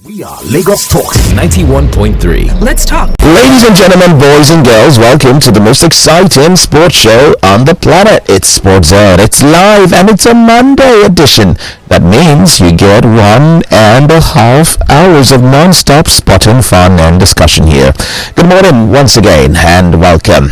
We are Lagos Talks 91.3. Let's talk. Ladies and gentlemen, boys and girls, welcome to the most exciting sports show on the planet. It's Sports Zone. It's live and it's a Monday edition. That means you get 1.5 hours of non-stop sporting fun and discussion here. Good morning once again and welcome.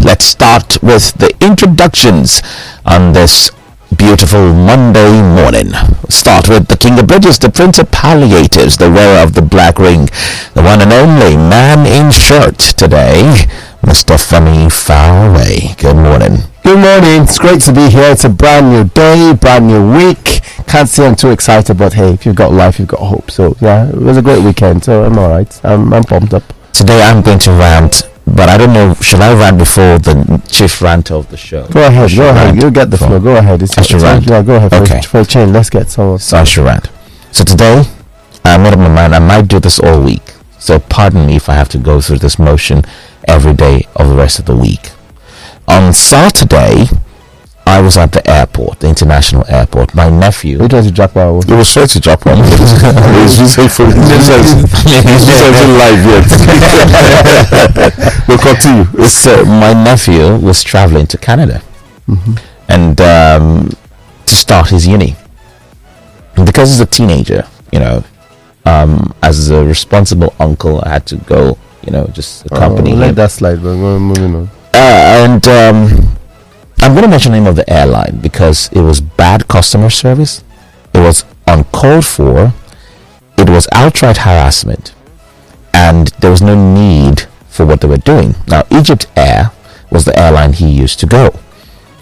Let's start with the introductions on this beautiful Monday morning. Start with the King of Bridges, the Prince of Palliatives, the wearer of the black ring, the one and only man in shirt today, Mr. Funny Faraway. Good morning. Good morning. It's great to be here. It's a brand new day, brand new week. Can't say I'm too excited, but hey, if you've got life, you've got hope. So yeah, it was a great weekend. So I'm all right. I'm pumped up. Today I'm going to rant, but I don't know, should I rant before the chief rant of the show? Go ahead. You get the floor. Go ahead. I should rant. Yeah, go ahead. Okay. For a change, let's get some. So I should rant. So today, I made up my mind. I might do this all week. So pardon me if I have to go through this motion every day of the rest of the week. On Saturday, I was at the airport, the international airport. My nephew. You tried to drop out. It was straight to Japan. He's just live yet. We'll continue. So my nephew was traveling to Canada, and to start his uni. And because he's a teenager, as a responsible uncle, I had to go, just accompany him. Let that slide. We're moving on. I'm going to mention the name of the airline because it was bad customer service. It was uncalled for. It was outright harassment. And there was no need for what they were doing. Now, Egypt Air was the airline he used to go.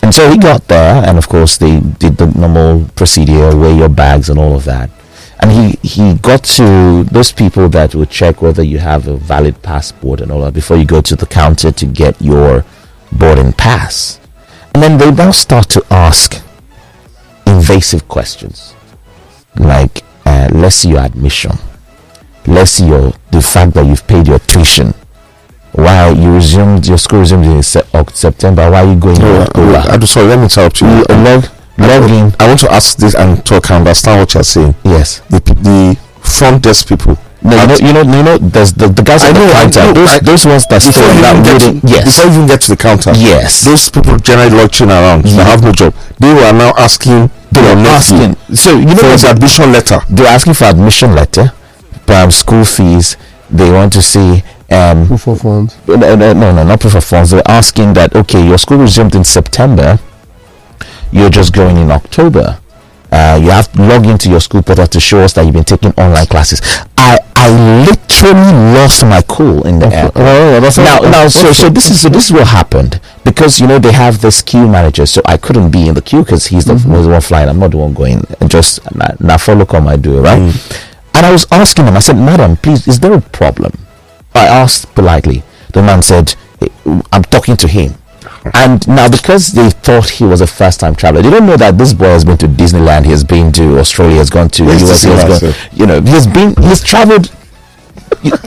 And so he got there, and of course they did the normal procedure, weigh your bags and all of that. And he got to those people that would check whether you have a valid passport and all that before you go to the counter to get your boarding pass. And then they now start to ask invasive questions like, let's see your admission, let's see the fact that you've paid your tuition, why your school resumed in September, why are you going in October? Sorry, let me interrupt you. Log in. I want to ask this and talk and understand what you're saying. Yes. The front desk people. No, there's the guys at the counter. Those ones that stay that building. Yes. Before you even get to the counter. Yes. Those people generally loitering around. They have no job. They were now asking. So for his admission letter. They're asking for admission letter, school fees. They want to see proof of funds. No, not proof of funds. They're asking that your school resumed in September. You're just going in October. You have to log into your school portal to show us that you've been taking online classes. I literally lost my cool in the airport. So this is what happened, because they have this queue manager, so I couldn't be in the queue because he's the one flying. I'm not the one going, and just now follow come I do it, right? And I was asking him. I said, "Madam, please, is there a problem?" I asked politely. The man said, "I'm talking to him." And now, because they thought he was a first-time traveler, they don't know that this boy has been to Disneyland, he has been to Australia, has gone to US, he's traveled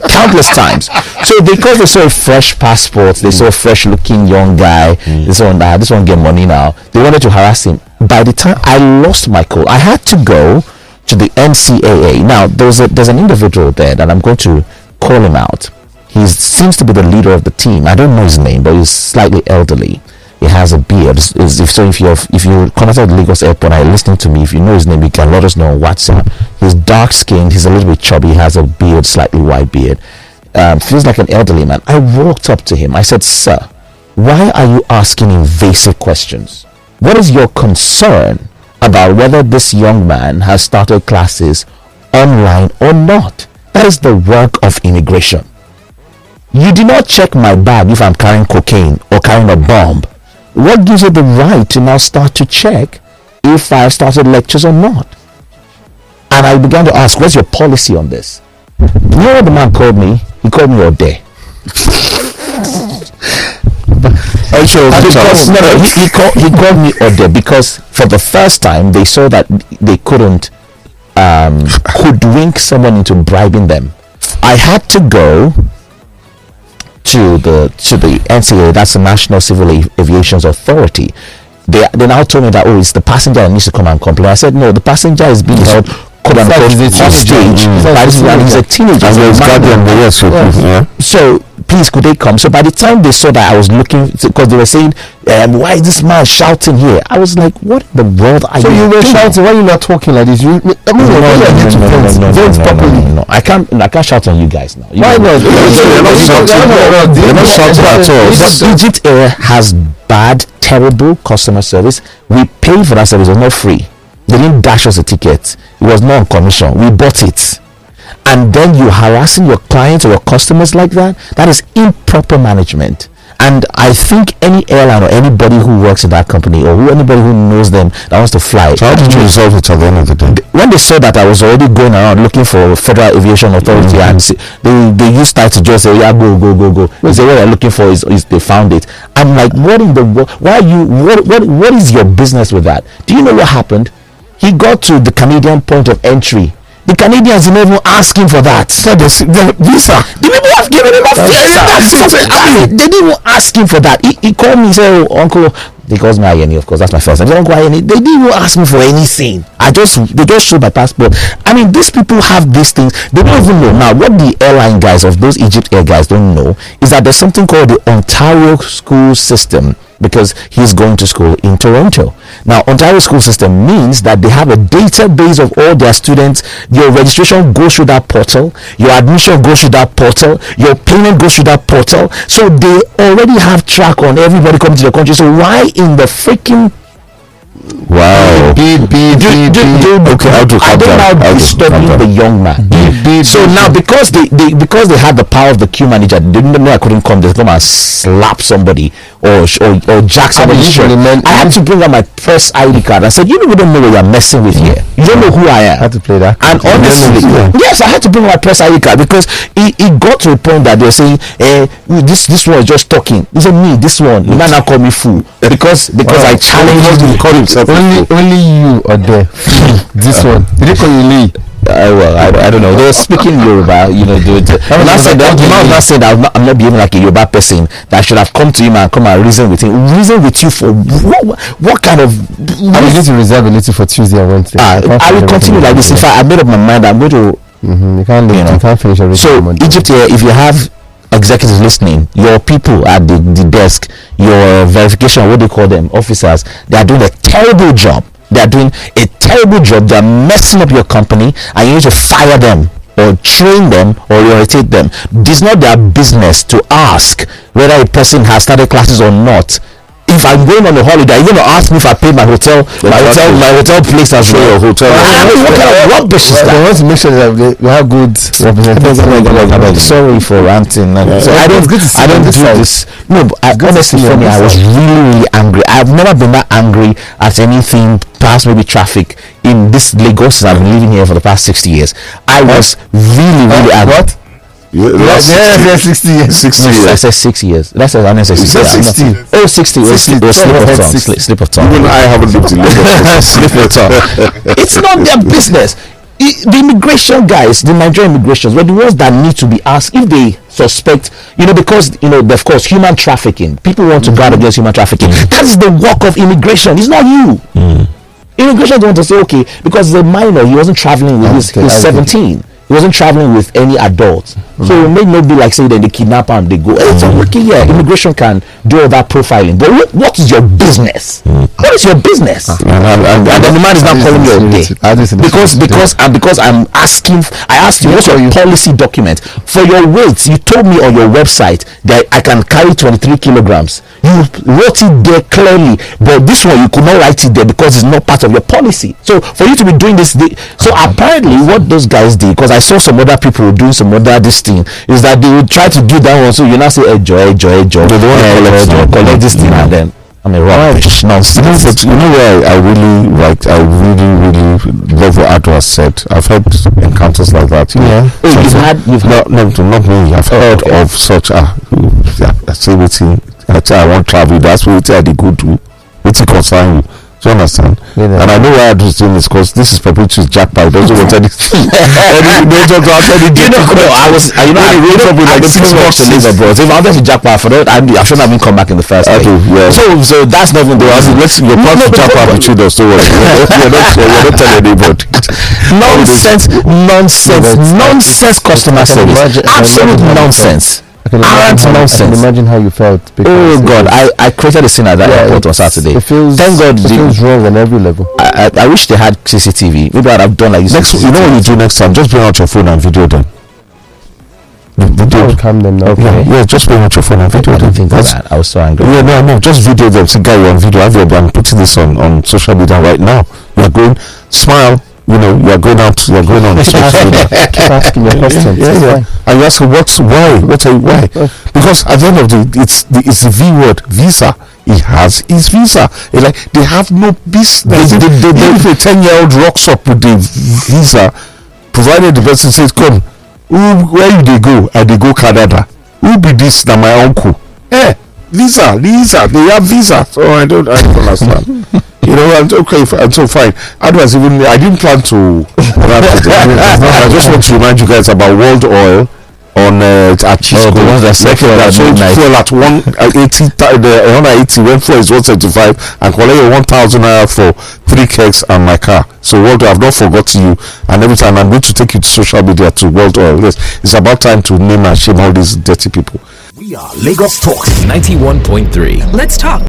countless times. So because they saw a fresh passport, they saw a fresh-looking young guy, this one get money now, they wanted to harass him. By the time I lost my cool, I had to go to the NCAA. Now, there's an individual there that I'm going to call him out. He seems to be the leader of the team. I don't know his name, but he's slightly elderly. He has a beard. If you're connected at the Lagos airport and you're listening to me, if you know his name, you can let us know on WhatsApp. He's dark skinned. He's a little bit chubby. He has a beard, slightly white beard. Feels like an elderly man. I walked up to him. I said, "Sir, why are you asking invasive questions? What is your concern about whether this young man has started classes online or not? That is the work of immigration. You did not check my bag if I'm carrying cocaine or carrying a bomb. What gives you the right to now start to check if I've started lectures or not?" And I began to ask, "What's your policy on this?" You know what the man called me? He called me Ode. He called me Ode because for the first time they saw that they couldn't hoodwink someone into bribing them. I had to go to the NCAA, that's the National Civil Aviation Authority. They now told me that it's the passenger that needs to come and complain. I said, no, the passenger is being held quote unquote hostage by this man. He's a teenager. So please, could they come? So by the time they saw that I was looking, because they were saying, why is this man shouting here? I was like, what in the world are you doing? So you were shouting, why are you not talking like this? No. I can't shout on you guys now. Why not? You're not shouting at all. Egypt Air has bad, terrible customer service. We paid for that service. It was not free. They didn't dash us a ticket. It was not on commission. We bought it. And then you're harassing your clients or your customers like that. That is improper management. And I think any airline or anybody who works in that company or anybody who knows them that wants to fly. So how did you resolve it at the end of the day? When they saw that I was already going around looking for Federal Aviation Authority, and they used that to just say, yeah, go. They say what they're looking for is they found it. I'm like, what in the world? Why are you? What is your business with that? Do you know what happened? He got to the Canadian point of entry. The Canadians didn't even ask him for that. So the visa. The people have given him a visa. They didn't even ask him for that. He called me and said, oh, uncle. He calls me Ayeni, of course. That's my first name. Uncle Ayeni. They didn't even ask me for anything. They just showed my passport. I mean, these people have these things. They don't even know. Now, what the airline guys of those Egypt Air guys don't know is that there's something called the Ontario school system, because he's going to school in Toronto. Now, Ontario school system means that they have a database of all their students. Your registration goes through that portal, your admission goes through that portal, your payment goes through that portal. So they already have track on everybody coming to the country. So why in the freaking wow. Okay, now disturbing the young man. So now because they had the power of the queue manager, they didn't know I couldn't come. They come and slap somebody or jack somebody's shirt. I had to bring out my press ID card. I said, you don't know what you're messing with here. You don't know who I am. I had to play that. And honestly, yes, I had to bring my press ID card because it got to a point that they're saying, this one is just talking. He said, me, this one, you might not call me fool because I challenged him. Only you are there. This one. Did they call you Lee? Well, I don't know. They were speaking Yoruba, I'm not saying that I'm not behaving like a Yoruba person that should have come to him and come and reason with him. Reason with you for what kind of? I will need to reserve a little for Tuesday and Wednesday. I will continue like this. In fact, I made up my mind. I'm going to. You can't leave. You can't finish everything. So Egypt here, if you have executives listening, your people at the desk, your verification, what they call them, officers, they are doing a terrible job. They are doing a terrible job. They are messing up your company, and you need to fire them or train them or irritate them. It's not their business to ask whether a person has started classes or not. If I'm going on a holiday, you're going to ask me if I paid my hotel place as well. What kind of rubbish is that? They want to make sure that we have good representation. Sorry for ranting. I don't do this. No, but honestly, for me, I was really angry. I've never been that angry at anything, past maybe traffic in this Lagos. I've been living here for the past 60 years. I was really angry. What? Yeah, 60 years. 60 years. I said 6 years. That's what I said. 60. Oh, 60. Slip of tongue. Even I haven't lived in Lagos. Slip of tongue. It's not their business. The immigration guys, the Nigerian immigrations, were the ones that need to be asked if they suspect, because of course human trafficking. People want to guard against human trafficking. That is the work of immigration. It's not you. Immigration don't want to say, okay, because he's a minor, he wasn't traveling with he's 17. He wasn't traveling with any adults. So it may not be like say that they kidnap and they go. It's okay, yeah. Immigration can do all that profiling. But what is your business? What is your business? And then the man is not calling you a day. Because I'm asking. I asked you what's your policy document for your weight. You told me on your website that I can carry 23 kilograms. You wrote it there clearly, but this one you could not write it there because it's not part of your policy. So for you to be doing this, so apparently what those guys did, because I saw some other people doing some other this thing, is that they would try to do that one. So you now say enjoy. They don't want to collect this thing, and then rubbish nonsense. You know where I really love what Adwa said. I've had encounters like that. You've not me. I've heard of such say waiting. I want travel. That's what I go do. What's it concern you? So Do you understand? Yeah. And I know why I was doing this because this is Perpetuous jackpot. He doesn't want any. I was 6 months to live abroad. If I wanted to jackpot for that, I shouldn't have even come back in the first place. Yeah. So that's not even the Your part to jackpot between us. Don't worry. You're not telling anybody. Nonsense customer service. Absolute nonsense. Nonsense. I can imagine how you felt. Oh God, I created a scene at that airport on Saturday. Thank God, it feels wrong on every level. I wish they had CCTV. Maybe I'd have done like this. You know what you do next time? Just bring out your phone and video them. Video calm them now. Okay. Yeah, just bring out your phone and video them. I didn't think of that. I was so angry. Yeah, no, just video them. Say, guy, you're on video. I'm putting this on social media right now. You're going, smile. You know, you're going on social media. Keep asking your questions. Yeah. And you ask why? Why? Because at the end of the day, it's the V word, visa. He has his visa. It's like they have no business. If a 10-year-old rocks up with the visa, provided the person says, "Come, where you they go? And they go Canada. Who be this? Now my uncle. Visa. They have visa. So I don't understand." You know, and okay, and so fine. Otherwise, even I didn't plan to wrap it. I just want to remind you guys about World Oil on at Chisco. The ones that sold fuel at 180. The 180 when fuel is 175, and collect your 1,000 naira for 3 kegs and my car. So World Oil, I've not forgotten you. And every time I'm going to take you to social media to World Oil. Yes, it's about time to name and shame all these dirty people. We are Lagos Talks 91.3. Let's talk.